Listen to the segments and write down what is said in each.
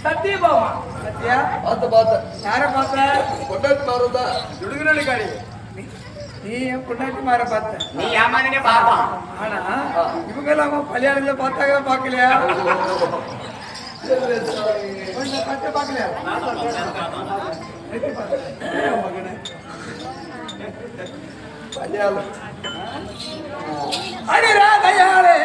சத்தியபாமா சத்யா பார்த்த யார பார்த்த கொண்டாட்டி மாறதா ஜுடுகுனலி காடி நீ என் கொண்டாட்டி மாற பார்த்த நீ ஏமானே பாப்பா ஆனா இவங்க எல்லாம் கல்யாணத்துல பார்த்தாங்க பார்க்கலையா கொஞ்சம் பார்த்து பார்க்கலையா கல்யாணம் அடிரா கையாளே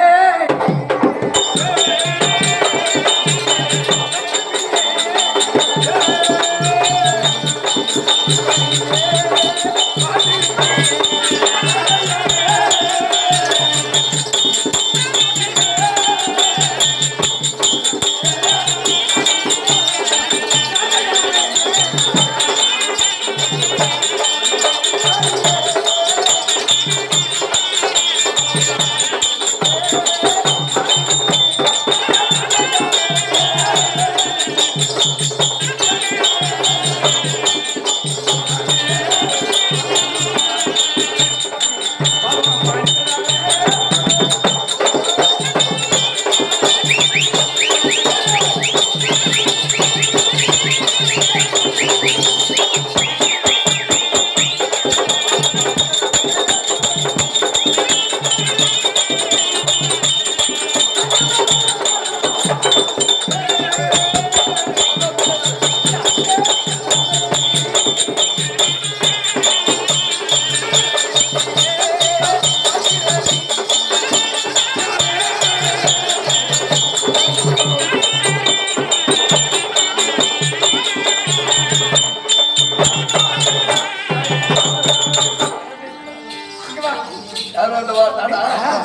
யாரும் ஆண்டவா நானா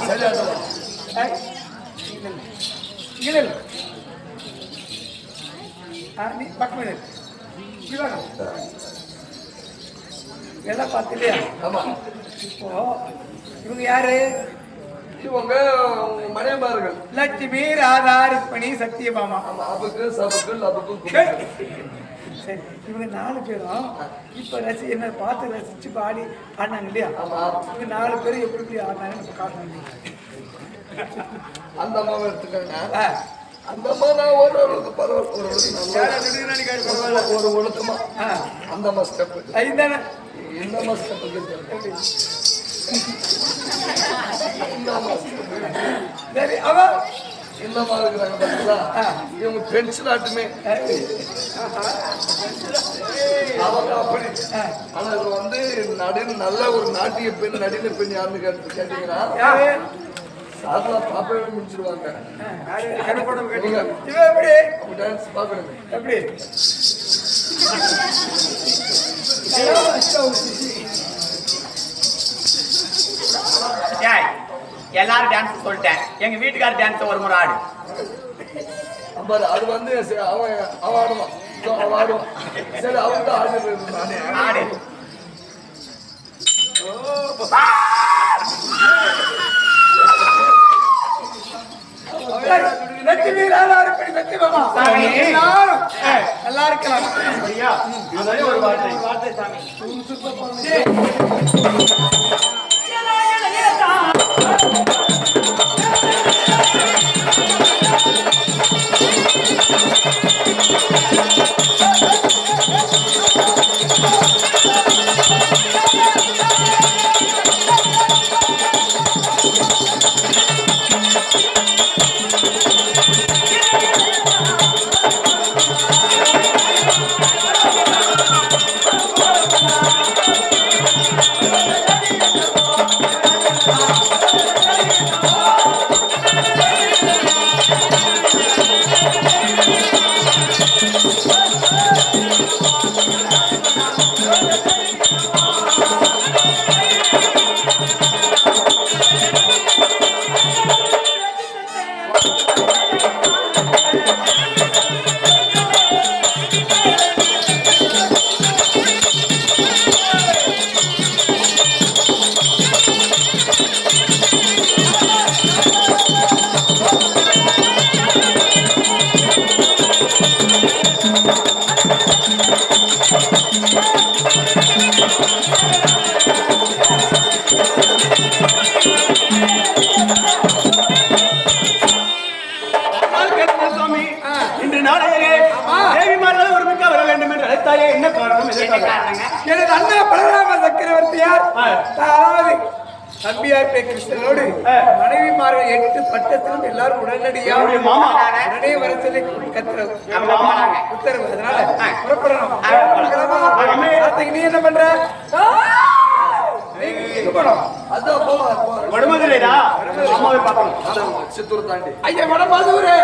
சரி ஆண்டவா நீ பக்கம் எல்லாம் பார்த்துலையா? ஆமா. இப்போ இவங்க யாரு? இவங்க மனையமார்கள் லட்சுமி, ராதா, ருக்மணி, சத்தியபாமா. அபுக்கு சபுக்கு லபுக்கு. சரி, இவங்க 4 பேரும் இப்ப என்ன பார்த்து ரசிச்சு பாடி ஆடினாங்க இல்லையா? இவங்க 4 பேரும் எப்படி ஆடினாங்க நம்ம காட்டணும். அந்த அம்மாவை எடுத்துக்கோங்க. அந்த அம்மா நான் ஓரளவுக்கு பரவாயில்ல, ஒரு ஒழுக்கமா அந்த அம்மா ஸ்டெப் ஐந்தானே இந்த அம்மா ஸ்டெப் சரி. அவ இந்த அம்மா இருக்கிறாங்க பார்த்தீங்களா, இவங்க பென்சில் ஆட்டுமே அவங்க அப்படி. ஆனா இது வந்து நல்ல ஒரு நாட்டிய பெண், நடின பெண் யாருன்னு கேட்டீங்கன்னா சாதா பாப்பவே முடிச்சிருவாங்க. டான்ஸ் பார்க்கணுமே எப்படி எல்லாரும் டான்ஸ் சொல்லிட்டேன். எங்க வீட்டுக்கார டான்ஸ் ஒரு முறை ஆடு. அது வந்து அவன் ஆடுவான், அவன் ஆடுவான். சரி, அவன் தான் ஆடுறது. நானே ஆடு. லட்சுமி, ராதா, ருக்மணி, சத்தியபாமா நல்லா இருக்கலாம். ஒரு வார்த்தை சாமி. எனது அண்ணா பலராம சக்கரவர்த்தியார் அதாவது தம்பியார் கிருஷ்ணனோடு மனைவிமார்கள் 8 பட்டத்திலும் எல்லாரும் உடனடியாக உடனே வர சொல்லி உத்தரவு. அதனால புறப்படணும். நீ என்ன பண்ற? சித்தூர் தாண்டி ஐயா வடமதுரை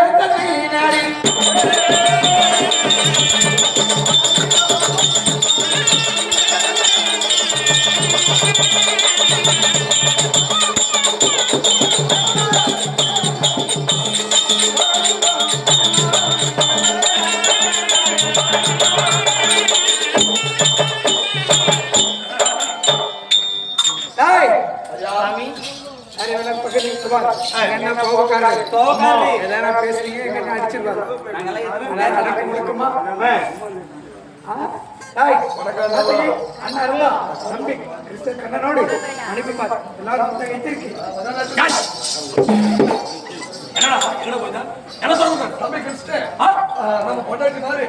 கண்ணனோடு அனுப்பிப்பார் எல்லாரும் என்ன சொல்லுங்க தம்பி கிருஷ்ணன் நம்ம பொண்டாட்டி மாதிரி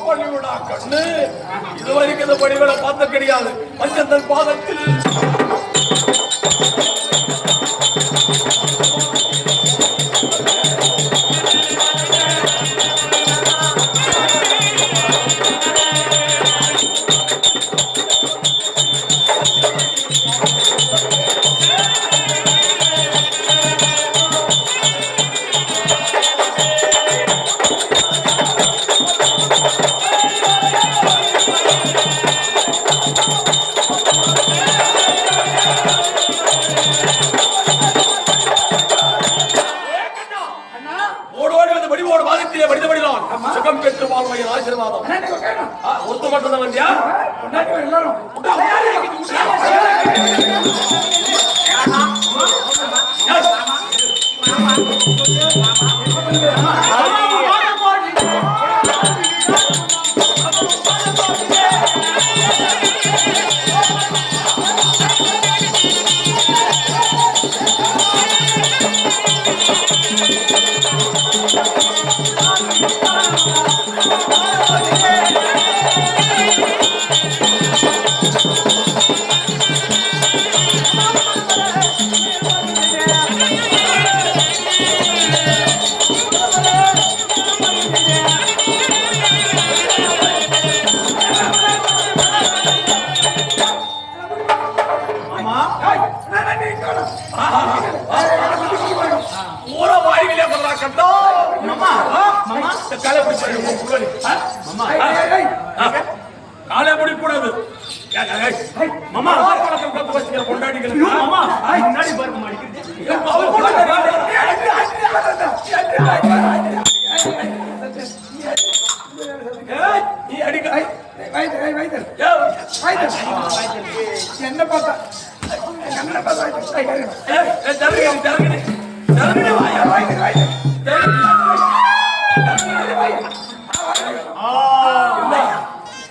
பண்ணிவிடா கண்ணு. இதுவரைக்கும் இந்த பணிகளை பார்த்த கிடையாது. பஞ்சந்தன் பாதத்தில் சுகம் பெற்று வாழ்வையின் ஆசீர்வாதம். ஒருத்த மட்டும் தான் வந்தியா? எல்லாரும் காலை பிடிக்கூடாது. மாமா கொண்டாடிகள் முன்னாடி என்ன பார்த்தா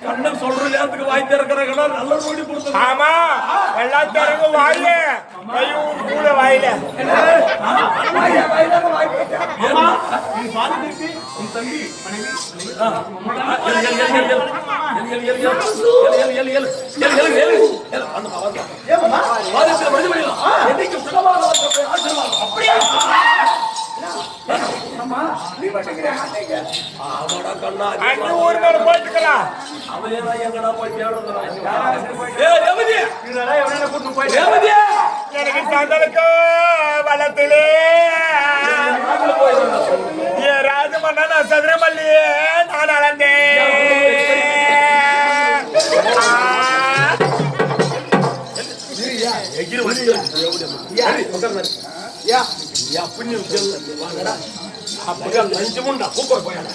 கண்ணன் சொல்ற நேரத்துக்கு வாய் திறக்கிற கடை நல்ல மொழி கொடுத்து. ஆமா எல்லாம் திறங்க வாயில கையூர் கூட வாயில அண்ணு ஊர் மேல போட்டுக்கலாம். எனக்கு சந்தலுக்கு வளத்திலே ராஜமன்னா சதுரமல்லியே நான் அளந்தேன். அப்படியே லஞ்சு முண்டா கூப்பிட போயாடா.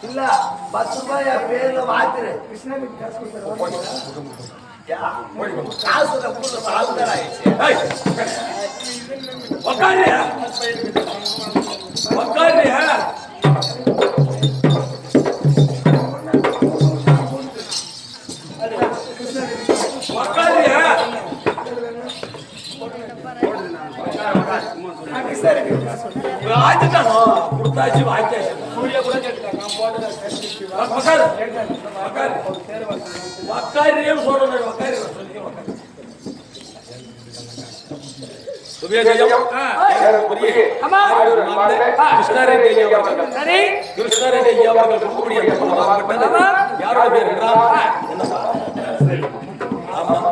இல்ல 10 ரூபாய் பேர்ல வாத்துரு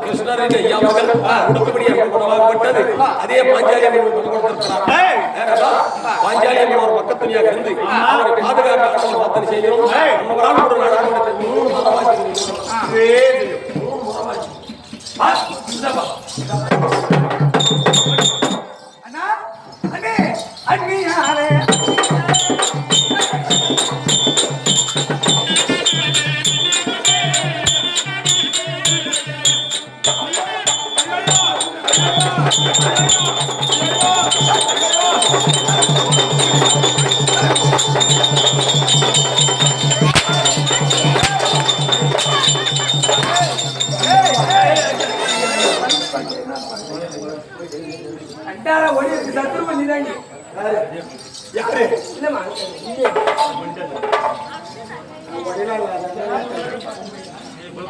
கிருஷ்ணரெட்டி ஐயா மகள் உடுக்கபடியாக உணவாகப்பட்டது. அதே பாஞ்சாலி அம்மன் ஒரு பக்கத்துணியாக இருந்து அவரை பாதுகாக்க பிரார்த்தனை செய்கிறோம். நம்மளால் ஒரு நடவடிக்கை 3 அண்ணா அண்ணே அண்ணியாரே யாரு இல்லம்மா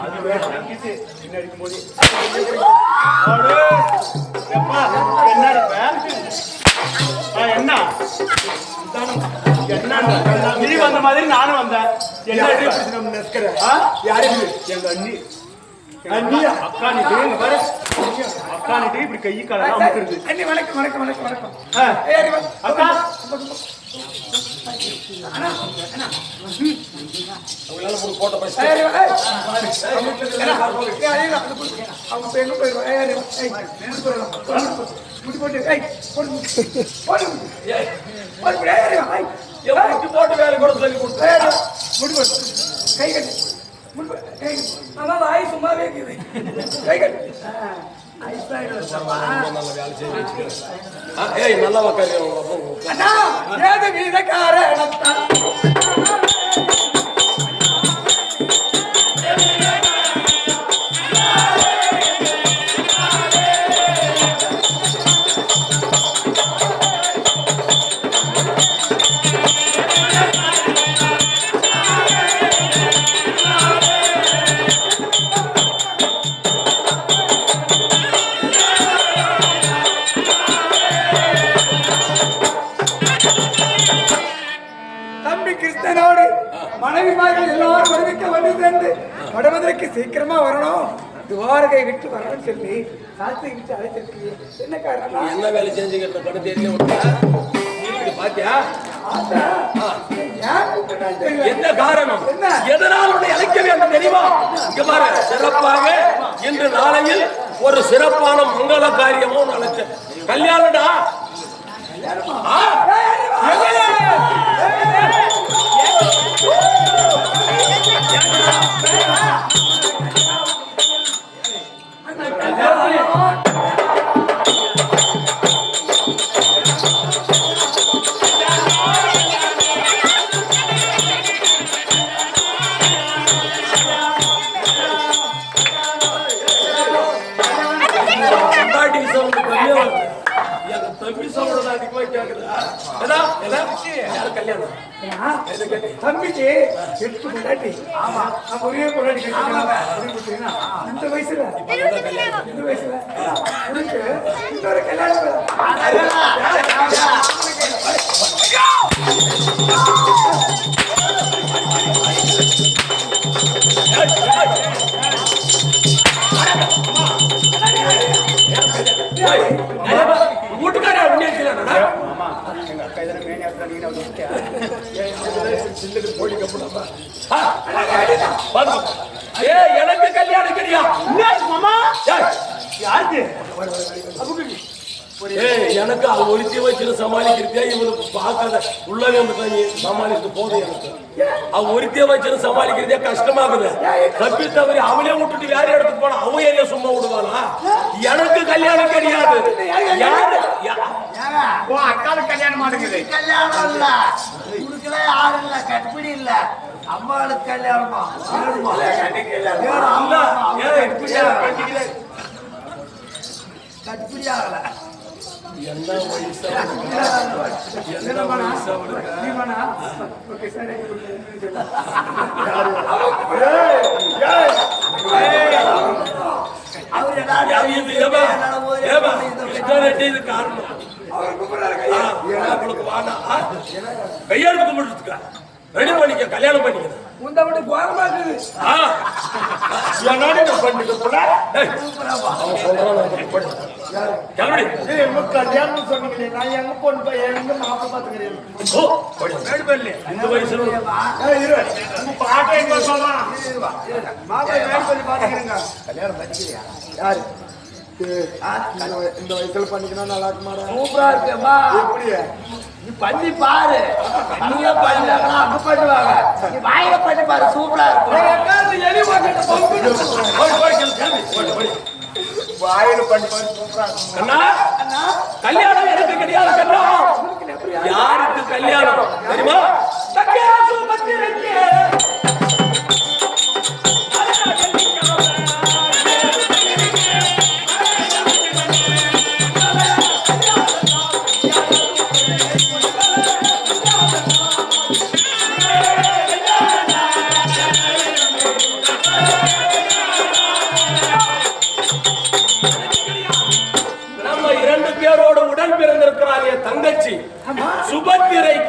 அது வேற நம்பிச்சு பின்னாடி போது எப்பா என்ன இருப்ப என்ன என்ன நீ வந்த மாதிரி நானும் வந்தேன் என்ன நெஸ்கிற யாரு எங்க அண்ணி அண்ணியா அக்கா நீ தெரியுங்க பாரு அக்கா நீ இப்படி கை காலெல்லாம் அமுக்குறது அண்ணி வணக்கம் வணக்கம் வணக்கம் வணக்கம் அக்கா அவங்களால ஒரு போட்டோ பஸ் அவங்க எங்க போயிடுவாங்க முடி போட்டு வேலை கூட சொல்லி கொடுத்தேன் முடி போட்டு கை கட்டு ஆமா வாய் சும்மாவே இருக்குது கை கட்டு ஏய் நல்லா உக்காரு அண்ணா ஏது வீதக்காரனத்தா கிருஷ்ணனோடு மனைவிமார்கள் எல்லாரும் வருவிக்க வந்து வடமதுரைக்கு சீக்கிரமா வரணும் துவாரகை விட்டு வரணும்னு சொல்லி சாத்தி விட்டு அழைச்சிருக்கீங்க என்ன காரணம் என்ன வேலை செஞ்சுக்கிட்ட படம் தெரியல பாத்தியா என்ன காரணம் எதனால் உன்னை அழைக்க வேண்டும் தெரியுமா இங்க பாரு சிறப்பாக இன்று நாளையில் ஒரு சிறப்பான மங்கள காரியமும் அழைச்ச கல்யாணம்டா தம்பிக்கு எட்டு பொண்டாட்டி ஒரே பொண்டாட்டி இந்த வயசுல இன்னொரு கல்யாணம் வீட்டுக்காரா எனக்கு கல்யாணம் கிடையா யாருக்கு எனக்கு அது ஒழிச்சு வச்சு சமாளிக்கிறதே இவனுக்கு பார்க்காத உள்ளவே வந்து சமாளித்து போதும் எனக்கு அவ ஒருத்திய வச்சு சமாளிக்கிறதே கஷ்டமாகுது தப்பி தவறி அவளே விட்டுட்டு வேற இடத்துக்கு போனா அவன் என்ன சும்மா விடுவானா எனக்கு கல்யாணம் கிடையாது யாரு அக்காளுக்கு கல்யாணம் மாட்டேங்குது கல்யாணம் இல்ல உனக்குல யாரு இல்ல கட்டுப்படி இல்ல அம்மாளுக்கு கல்யாணமா கட்டுப்படி ஆகல என்ன வயசு என்ன வயசு காரணம் கையாளுக்கு கும்பிட்டு ரெடி பண்ணிக்க கல்யாணம் பண்ணிக்க உந்த மட்டும் கோரமா இருக்குது கல்யாணம் சொன்னீங்களே நான் எங்க பொண்ணு பையன் எங்க மாப்பிள்ளை பாத்துக்கிறேன் இந்த வயசுல பாக்க எங்க சொல்லலாம் மாப்பிள்ளை வேலை பண்ணி பாத்துக்கிறேங்க கல்யாணம் பண்ணிக்கிறியா யாரு இந்த வயசுல பண்ணிக்கணும் நல்லா இருக்குமாடா சூப்பரா இருக்குமா எப்படி நீ பண்ணி பாரு நீங்க பண்ணாங்களா அங்க பண்ணுவாங்க நீ வாயில பண்ணி பாரு சூப்பரா இருக்கும் எலி வாயில பண்ணி பாரு சூப்பரா இருக்கும் அண்ணா கல்யாணம் எனக்கு கிடையாது கல்யாணம் யாருக்கு கல்யாணம் தெரியுமா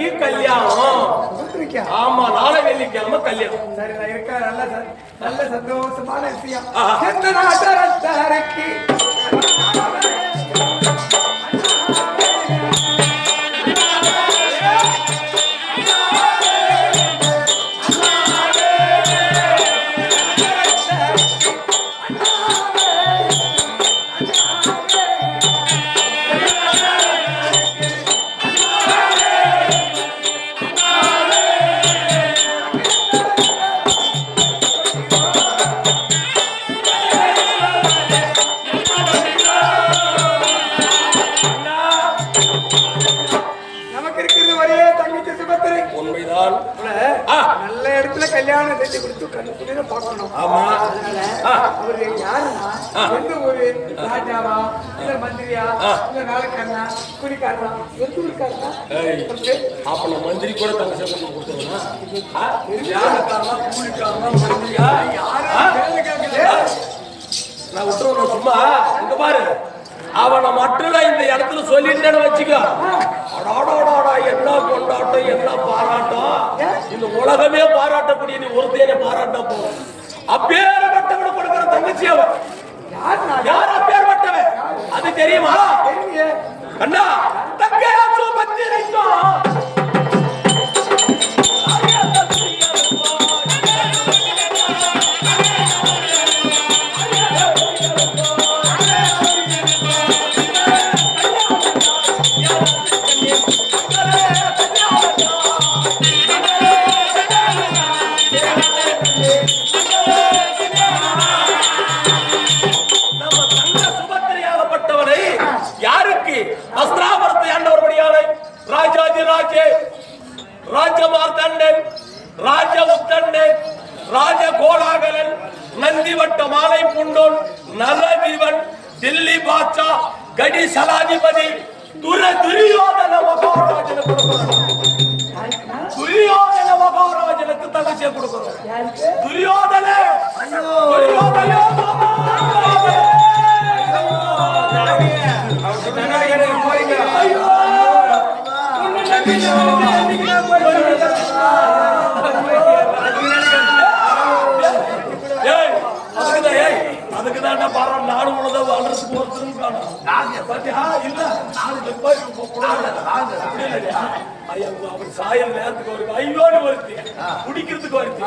சுபத்திரைக்கு கல்யாணம். சுபத்திரிக்கா? ஆமா, நாளை வெள்ளிக்கிழமை கல்யாணம். சரி, நான் இருக்கா? நல்ல சந்தோஷமான விஷயம். ஆஹா. எந்த நாட்டரசருக்கு நமக்கு இருக்கிறது ஒரே தங்கச்சி சுபத்திரை. உண்மைதான். ஆ. நல்ல இடத்துல கல்யாணம் செஞ்சு கொடுத்து கண்ணு குடியில பார்க்கணும். ஆமா. அதனால அவரு யாருன்னா எந்த ஊரு, ராஜாவா இல்ல மந்திரியா இல்ல வேலைக்காரனா குடிக்காரனா எந்த ஊருக்காரனா? ஏய், அப்ப நான் மந்திரி கூட தங்க சேர்த்து கொடுத்துருவேனா? நான் விட்டுருவேன் சும்மா. இங்க பாரு, அவனை மட்டும் இந்த இடத்துல சொல்லிட்டேன்னு வச்சுக்கோ, அடாடாடா என்ன கொண்டாட்டம், என்ன பாராட்டம். இந்த உலகமே பாராட்டக்கூடிய நீ ஒருத்தேனே பாராட்ட போகும். அப்பேற்பட்டவன் கொடுக்கிற தங்கச்சி அவன். யார் அப்பேற்பட்டவன் அது தெரியுமா? அண்ணா தங்கையா சுபத்திரைக்கும் ராஜமார்த்தண்டன், ராஜ உத்தண்டன், ராஜ கோலாகலன், நந்திவட்ட மாலை புண்டோன், நரதிவன், தில்லி பாட்சா, கடி சலாதிபதி, துரியோதன மகாராஜனுக்கு கொடுக்கிறோம். துரியோதன மகாராஜனுக்கு தங்கச்சியை கொடுக்கிறோம். துரியோதன அதுக்குதான் நானும் உனதான் வாழ்றதுக்கு ஒருத்தரும் காணும். அவர் சாயல் நேரத்துக்கு வருது, ஐயோடு வருது, குடிக்கிறதுக்கு வருது,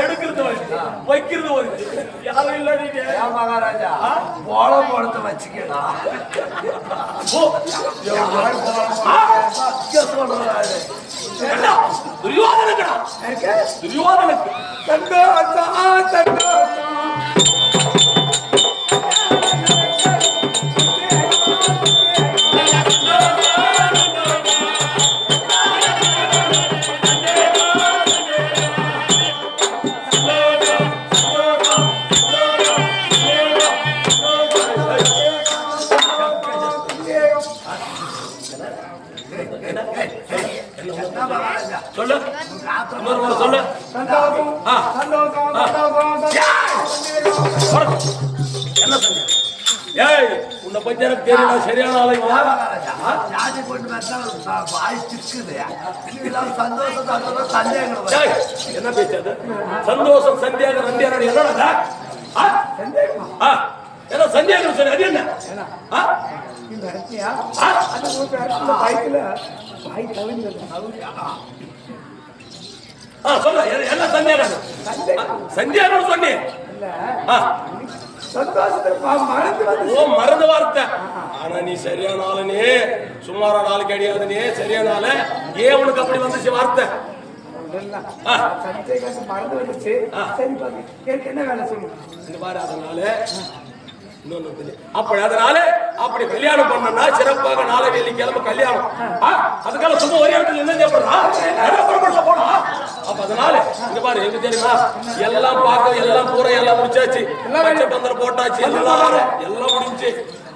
எடுக்கிறது வருது, வைக்கிறது வருது. யாரும் இல்ல மகாராஜா போலம் போலத்தை வச்சுக்கலாம். துரியோதனுக்கு துரியோதனுக்கு சந்தோஷம் சந்தோஷம். சொல்லு, சொல்லு. என்ன சொன்ன? ஏய், உன்னை பத்தி எனக்கு தெரியல. சரியான ஆளுங்களா? ஜாதி கொண்டு பார்த்தா வாய் திக்குது. சந்தோஷம் சந்தோஷம் சந்தேகம். ஏய், என்ன பேச்சாது? சந்தோஷம் சந்தேகம் நந்தியாரோட என்னடா? என்ன சந்தேகம் சொல்லு, அது என்ன? இந்த அரிசியா அந்த ஒரு இடத்துல பைக்ல பாய் தவிர்ந்தது. சொல்ல, என்ன சந்தேகம்? சந்தேகம் சொன்னி மறந்து வார்த்தை. ஆனா நீ சரியான ஆளுனே, சுமாரான ஆளு கிடையாது. நீ சரியான ஆளு. ஏன் உனக்கு அப்படி வந்துச்சு வார்த்தை? மறந்து வந்துச்சு. சரி பாரு, எனக்கு என்ன வேலை சொல்லுங்க. இந்த பாரு, அதனால அதனால அப்படி கல்யாணம் பண்ணா சிறப்பாக நாளை வெள்ளிக்கிழமை கல்யாணம். அதுக்காக சும்மா ஒரே இடத்துல என்ன போனா அப்ப அதனால இங்க பாரு, எங்க தெரியுமா, எல்லாம் பார்க்க எல்லாம் பூரா எல்லாம் முடிச்சாச்சு. பச்சை பந்தல் போட்டாச்சு, எல்லாம் முடிஞ்சு.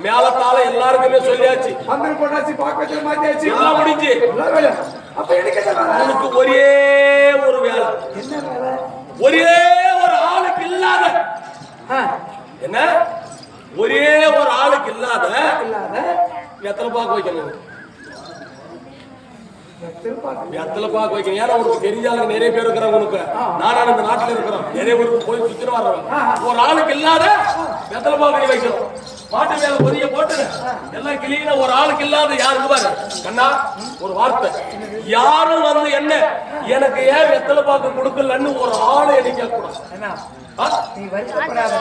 மேலத்தால எல்லாருக்குமே சொல்லியாச்சு, பந்தல் போட்டாச்சு, பாக்க மாத்தியாச்சு, எல்லாம் முடிஞ்சு. அப்ப எனக்கு உனக்கு ஒரே ஒரு வேலை. என்ன வேலை? ஒரே ஒரு ஆளுக்கு இல்லாத என்ன, ஒரே ஒரு ஆளுக்கு இல்லாத எத்தனை பாக்கு வைக்கணும்? வெத்தலை பாக்கு வைக்கணும். ஏன்னா உனக்கு தெரிஞ்சாலும் நிறைய பேர் இருக்கிறாங்க. உனக்கு நானா இந்த நாட்டுல இருக்கிறோம், நிறைய பேருக்கு போய் சுத்திட்டு வர்றவன். ஒரு ஆளுக்கு இல்லாத வெத்தலை பாக்கு வைக்கணும். மாட்டு மேல பொரிய போட்டு எல்லாம் கிளீனா ஒரு ஆளுக்கு இல்லாத யாருக்கு பாரு கண்ணா ஒரு வார்த்தை, யாரும் வந்து என்ன எனக்கு ஏன் வெத்தலை பாக்கு கொடுக்கலன்னு ஒரு ஆளு என்ன கேட்க கூடாது. நீ வருத்தப்படாத.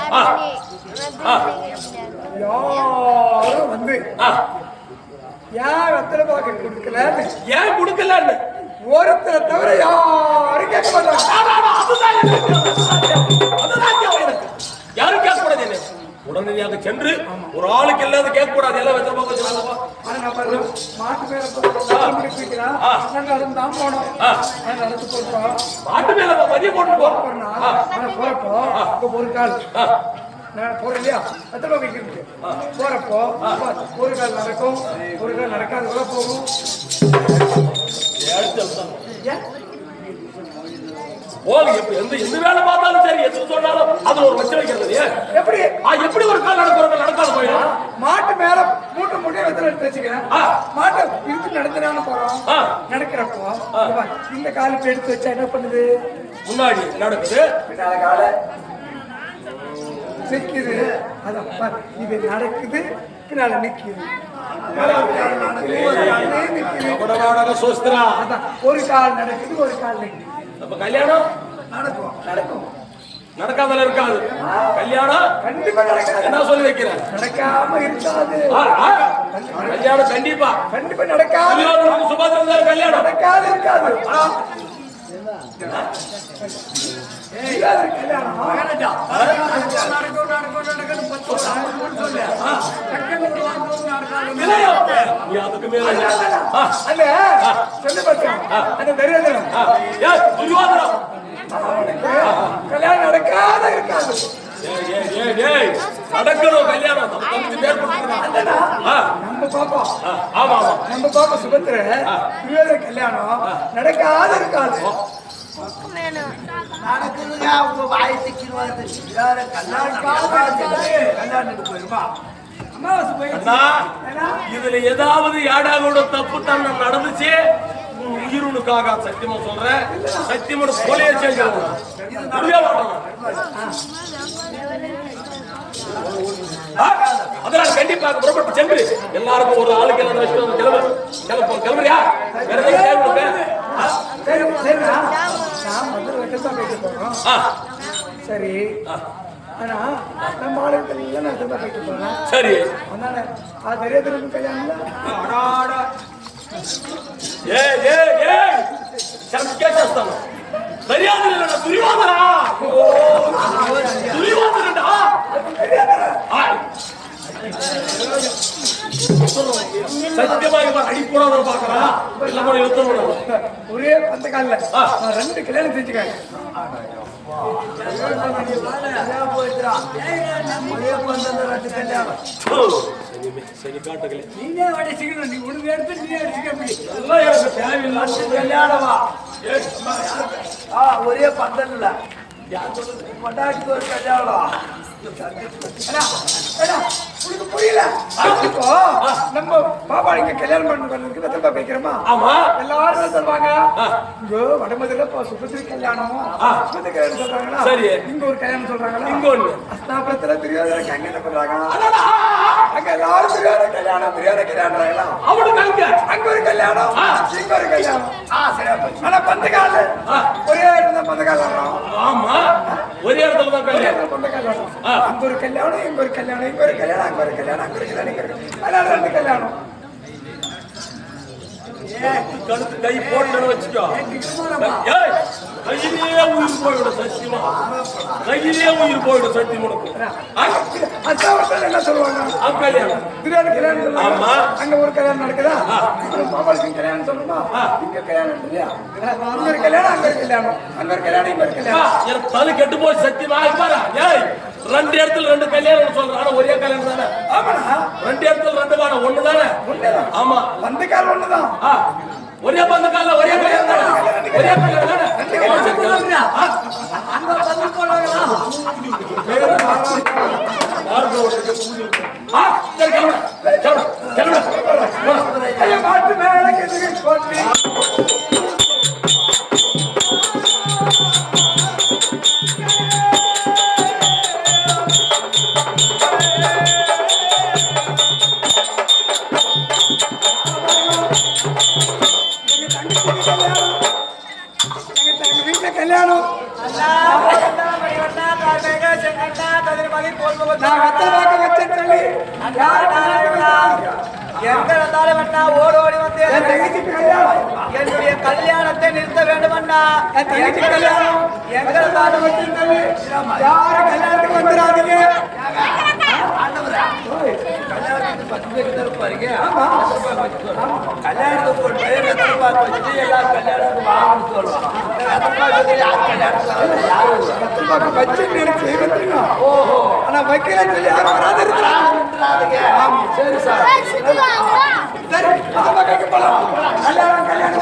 யாரும் வந்து ஏன் வெத்தலை பாக்கு கொடுக்கலன்னு ஏன் கொடுக்கலன்னு ஒருத்தரை தவிர யாரும் கேட்க மாட்டாங்க. யாரும் கேட்க கூடாது. என்ன உடனடியாக சென்று ஒரு ஆளுக்கு இல்லாத கேட்க கூடாது. எல்லாம் வெத்தலை பாக்கு வச்சுக்கலாம். மாட்டு மேல தான் போனோம். நடந்து போட்டோம். மாட்டு மேல மதிய போட்டு போறப்போ ஒரு கால் நான் போறேன் இல்லையா, வெத்தலை பாக்கு இருக்கு. போறப்போ ஒரு கால் நடக்கும், ஒரு கால் நடக்காது கூட போகும். எந்த வேலை பார்த்தாலும் சரி, எது சொன்னாலும் அது ஒரு வச்சு வைக்கிறது. எப்படி ஒரு கால் நடக்கிறவங்க நடக்காது போயிடும். மாட்டு மேல மூட்டை மூட்டையை வெத்தலை எடுத்து வச்சுக்கிறேன். மாட்டை இழுத்து நடந்துடான்னு போறோம். நடக்கிறப்போ இந்த காலுக்கு எடுத்து வச்சா என்ன பண்ணுது? முன்னாடி நடக்குது, பின்னால கால நிக்குது. அதான் இது நடக்குது, பின்னால நிக்குது. ஒரு கால் நடக்குது, ஒரு கால் நிக்குது. அப்ப கல்யாணம் நடக்கும் நடக்கும் நடக்காமல இருக்காது. கல்யாணம் கண்டிப்பா நடக்காது. என்ன சொல்லி வைக்கிறேன்? நடக்காம இருக்காது. கல்யாணம் கண்டிப்பா கண்டிப்பா நடக்காது. சுபத்திரம் கல்யாணம் நடக்காது இருக்காது. அதுக்கு மேல கல்யாணம் நடக்காத இருக்காது. நடக்கணும் கல்யாணம். நம்ம பாப்பா ஆமா ஆமா நம்ம பாப்பா சுபத்திர கல்யாணம் நடக்காத இருக்காது. நடக்குதுங்க உங்க வாய் திக்கிடுவாரு. கல்யாணத்துக்கு போயிருமா இதுல ஏதாவது யாடாவோட தப்பு தான் நடந்துச்சு, உயிருனுக்காக சத்தியமா சொல்றேன். சத்தியமோட கொலையை செஞ்சிருவோம். அதனால கண்டிப்பா புறப்பட்டு சென்று எல்லாருக்கும் ஒரு ஆளுக்கு எல்லாம் கிளம்புறியா? வேற சரி, ஆனா நம்ம ஆளுக்கு நான் சொல்ல போயிட்டு போறேன். சரி, அதனால அது தெரியாத கல்யாணம் சத்தியமாக அடிப்போட பாக்குறா. ஒரே அந்த காலில் நான் 2 கல்யாணம் செஞ்சுக்கேன். சரி காட்டுகளே, நீனே அடிச்சுக்கணும். நீ ஒண்ணு எடுத்து நீ அடிச்சுக்க. எல்லாம் எனக்கு தேவையில்லை. கல்யாணமா ஒரே பந்தல்ல கொண்டாடிக்கு ஒரு கல்யாணம். உனக்கு புரியல? இப்போ நம்ம பாப்பா இங்க கல்யாணம் பண்ணுறதுக்கு வெத்தலை வைக்கிறோமா? ஆமா. எல்லாரும் சொல்லுவாங்க இங்க வடமதுல சுபத்திரி கல்யாணம் சுபத்திரி கல்யாணம் சொல்றாங்களா? சரி. இங்க ஒரு கல்யாணம் சொல்றாங்களா? இங்க ஒண்ணு. அஸ்தாபுரத்துல துரியோதனக்கு அங்க என்ன பண்றாங்க? அங்க எல்லாரும் துரியோதன கல்யாணம் கல்யாணம். அவனுக்கு அங்க ஒரு கல்யாணம், இங்க ஒரு கல்யாணம். ஆனா பந்தகால ஒரே இடத்துல பந்தகாலம். ஆமா, ஒரே இடத்துல தான் கல்யாணம். பந்தகாலம் அங்க ஒரு கல்யாணம், இங்க ஒரு கல்யாணம், இங்க ஒரு கல்யாணம், அங்க ஒரு கல்யாணம், அங்க ஒரு கல்யாணம். அதனால 2 கல்யாணம். கழுத்து கை போட்டு வச்சுக்கோ. கையிலேயே உயிர் போயிடும் சத்தியமா. கையிலேயே உயிர் போயிடும் சத்தியம். உனக்கு அஸ்தாபுரத்துல என்ன சொல்லுவாங்க? கல்யாணம் துரியோதன கல்யாணம் சொல்லுவாங்க. ஆமா. அங்க ஒரு கல்யாணம் நடக்குதா? பாபாளுக்கு கல்யாணம் சொல்லுமா? இங்க கல்யாணம் இல்லையா? அங்க ஒரு கல்யாணம், அங்க ஒரு கல்யாணம், அங்க ஒரு கல்யாணம், இங்க ஒரு கல்யாணம். எனக்கு தலை கெட்டு போச்சு சத்தியமா. பாரு, 2 இடத்துல 2 கல்யாணம் சொல்றேன். ஆனா ஒரே கல்யாணம் தானே? ஆமாண்ணா, 2 இடத்துல 2 வாரம் ஒண்ணு தானே? ஒண்ணுதான். ஆமா, பந்த கால் ஒண்ணுதான். ஒரே பந்த கால ஒரே கல்யாணம் தானே? ஒரே கல்யாணம் தானே? மாட்டு மேல கல்யாணம் நான் வெத்தலை பார்க்க வச்சேன் சொல்லி எங்க இருந்தாலும் வேணா ஓடி ஓடி வந்து என் தங்கச்சிக்கு கல்யாணம் என்னுடைய கல்யாணத்தை நிறுத்த வேண்டுமண்ணா. என் தங்கச்சிக்கு கல்யாணம் எங்க இருந்தாலும் வச்சேன் சொல்லி யாரும் கல்யாணத்துக்கு வந்துடாதீங்க. கல்யாணத்துக்கு 10 பேர் தான் இருப்பாருங்க. கல்யாணத்துக்கு ஒரு பையன் வெத்தலை பாக்கு வச்சுட்டு எல்லாரும் கல்யாணத்துக்கு வாங்கன்னு சொல்லுவாங்க. வெத்தலை பாக்கு யார் கல்யாணத்துக்கு யாரும் வெத்தலை பார்க்க வச்சேன்னு எனக்கு செய்ய தெரியும். ஆனா வைக்கலன்னு சொல்லி யாரும் வராது இருக்கிறாங்க. சரி சார் சரி, வெத்தலை பார்க்க போலாம். கல்யாணம் கல்யாணம்